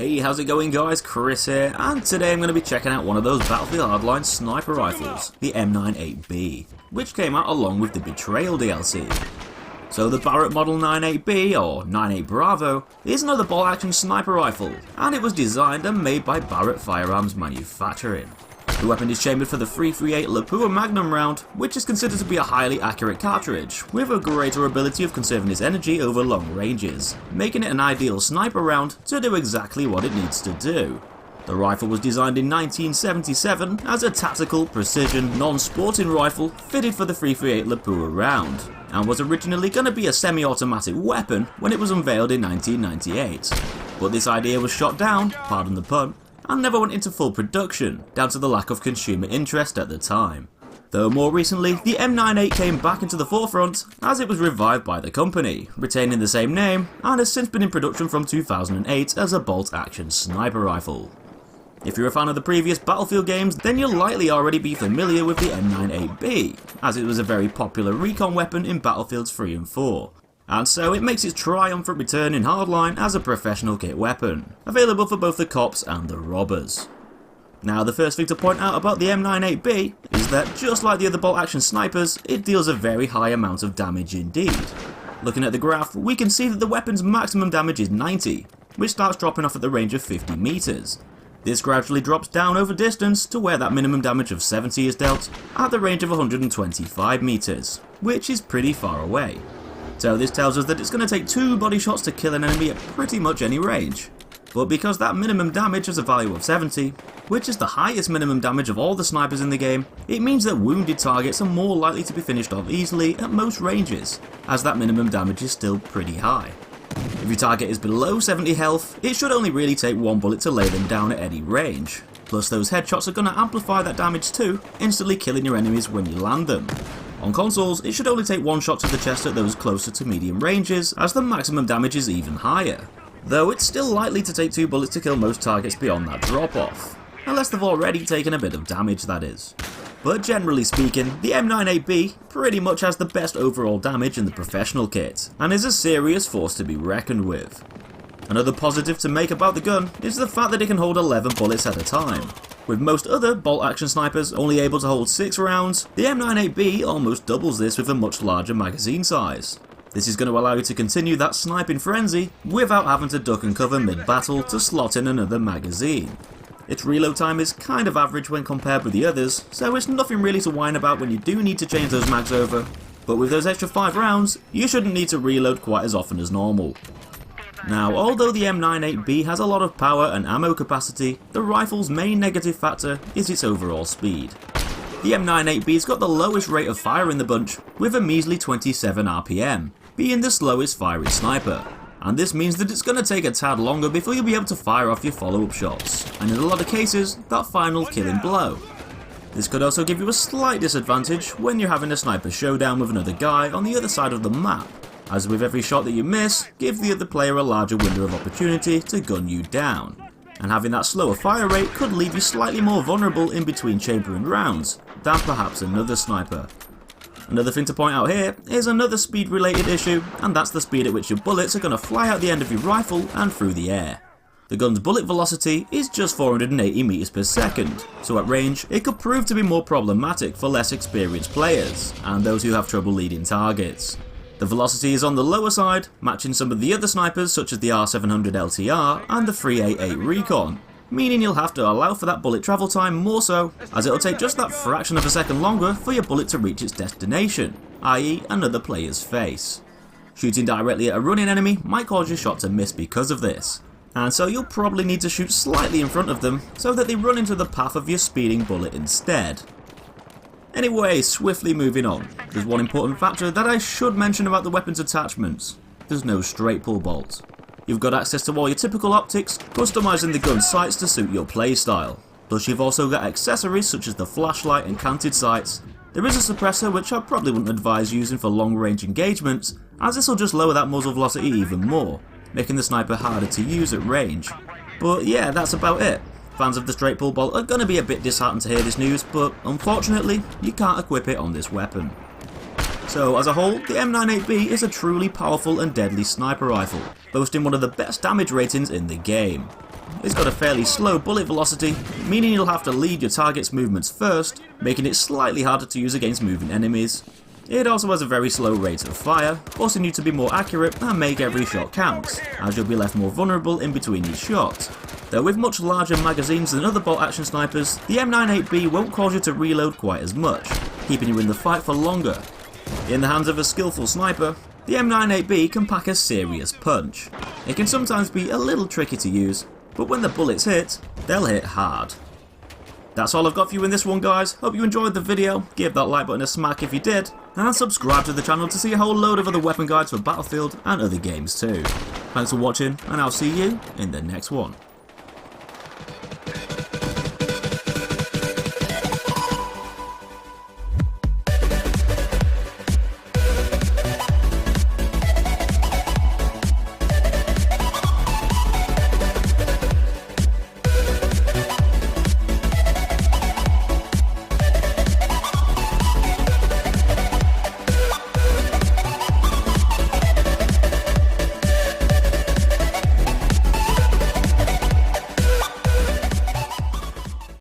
Hey, how's it going guys? Chris here, and today I'm going to be checking out one of those Battlefield Hardline sniper rifles, the M98B, which came out along with the Betrayal DLC. So the Barrett Model 98B, or 98 Bravo, is another bolt-action sniper rifle, and it was designed and made by Barrett Firearms Manufacturing. The weapon is chambered for the .338 Lapua Magnum round, which is considered to be a highly accurate cartridge, with a greater ability of conserving its energy over long ranges, making it an ideal sniper round to do exactly what it needs to do. The rifle was designed in 1977 as a tactical, precision, non-sporting rifle fitted for the .338 Lapua round, and was originally going to be a semi-automatic weapon when it was unveiled in 1998. But this idea was shot down, pardon the pun, and never went into full production, down to the lack of consumer interest at the time. Though more recently, the M98 came back into the forefront as it was revived by the company, retaining the same name, and has since been in production from 2008 as a bolt-action sniper rifle. If you're a fan of the previous Battlefield games, then you'll likely already be familiar with the M98B, as it was a very popular recon weapon in Battlefields 3 and 4. And so it makes its triumphant return in Hardline as a professional kit weapon, available for both the cops and the robbers. Now the first thing to point out about the M98B is that just like the other bolt action snipers, it deals a very high amount of damage indeed. Looking at the graph, we can see that the weapon's maximum damage is 90, which starts dropping off at the range of 50 meters. This gradually drops down over distance to where that minimum damage of 70 is dealt at the range of 125 meters, which is pretty far away. So this tells us that it's going to take 2 body shots to kill an enemy at pretty much any range. But because that minimum damage has a value of 70, which is the highest minimum damage of all the snipers in the game, it means that wounded targets are more likely to be finished off easily at most ranges, as that minimum damage is still pretty high. If your target is below 70 health, it should only really take 1 bullet to lay them down at any range. Plus those headshots are going to amplify that damage too, instantly killing your enemies when you land them. On consoles, it should only take 1 shot to the chest at those closer to medium ranges, as the maximum damage is even higher. Though it's still likely to take 2 bullets to kill most targets beyond that drop-off. Unless they've already taken a bit of damage, that is. But generally speaking, the M98B pretty much has the best overall damage in the professional kit, and is a serious force to be reckoned with. Another positive to make about the gun is the fact that it can hold 11 bullets at a time. With most other bolt-action snipers only able to hold 6 rounds, the M98B almost doubles this with a much larger magazine size. This is going to allow you to continue that sniping frenzy without having to duck and cover mid-battle to slot in another magazine. Its reload time is kind of average when compared with the others, so it's nothing really to whine about when you do need to change those mags over, but with those extra 5 rounds, you shouldn't need to reload quite as often as normal. Now, although the M98B has a lot of power and ammo capacity, the rifle's main negative factor is its overall speed. The M98B's got the lowest rate of fire in the bunch, with a measly 27 RPM, being the slowest firing sniper, and this means that it's going to take a tad longer before you'll be able to fire off your follow-up shots, and in a lot of cases, that final killing blow. This could also give you a slight disadvantage when you're having a sniper showdown with another guy on the other side of the map, as with every shot that you miss, give the other player a larger window of opportunity to gun you down, and having that slower fire rate could leave you slightly more vulnerable in between chambering rounds than perhaps another sniper. Another thing to point out here is another speed related issue, and that's the speed at which your bullets are going to fly out the end of your rifle and through the air. The gun's bullet velocity is just 480 meters per second, so at range it could prove to be more problematic for less experienced players and those who have trouble leading targets. The velocity is on the lower side, matching some of the other snipers such as the R700 LTR and the 388 Recon, meaning you'll have to allow for that bullet travel time more so, as it'll take just that fraction of a second longer for your bullet to reach its destination, i.e. another player's face. Shooting directly at a running enemy might cause your shot to miss because of this, and so you'll probably need to shoot slightly in front of them so that they run into the path of your speeding bullet instead. Anyway, swiftly moving on, there's one important factor that I should mention about the weapon's attachments. There's no straight pull bolt. You've got access to all your typical optics, customising the gun's sights to suit your playstyle. Plus you've also got accessories such as the flashlight and canted sights. There is a suppressor which I probably wouldn't advise using for long range engagements, as this will just lower that muzzle velocity even more, making the sniper harder to use at range. But yeah, that's about it. Fans of the straight pull bolt are going to be a bit disheartened to hear this news, but unfortunately, you can't equip it on this weapon. So as a whole, the M98B is a truly powerful and deadly sniper rifle, boasting one of the best damage ratings in the game. it's got a fairly slow bullet velocity, meaning you'll have to lead your target's movements first, making it slightly harder to use against moving enemies. It also has a very slow rate of fire, forcing you to be more accurate and make every shot count, as you'll be left more vulnerable in between each shot. Though with much larger magazines than other bolt-action snipers, the M98B won't cause you to reload quite as much, keeping you in the fight for longer. In the hands of a skillful sniper, the M98B can pack a serious punch. It can sometimes be a little tricky to use, but when the bullets hit, they'll hit hard. That's all I've got for you in this one, guys. Hope you enjoyed the video, give that like button a smack if you did, and subscribe to the channel to see a whole load of other weapon guides for Battlefield and other games too. Thanks for watching, and I'll see you in the next one.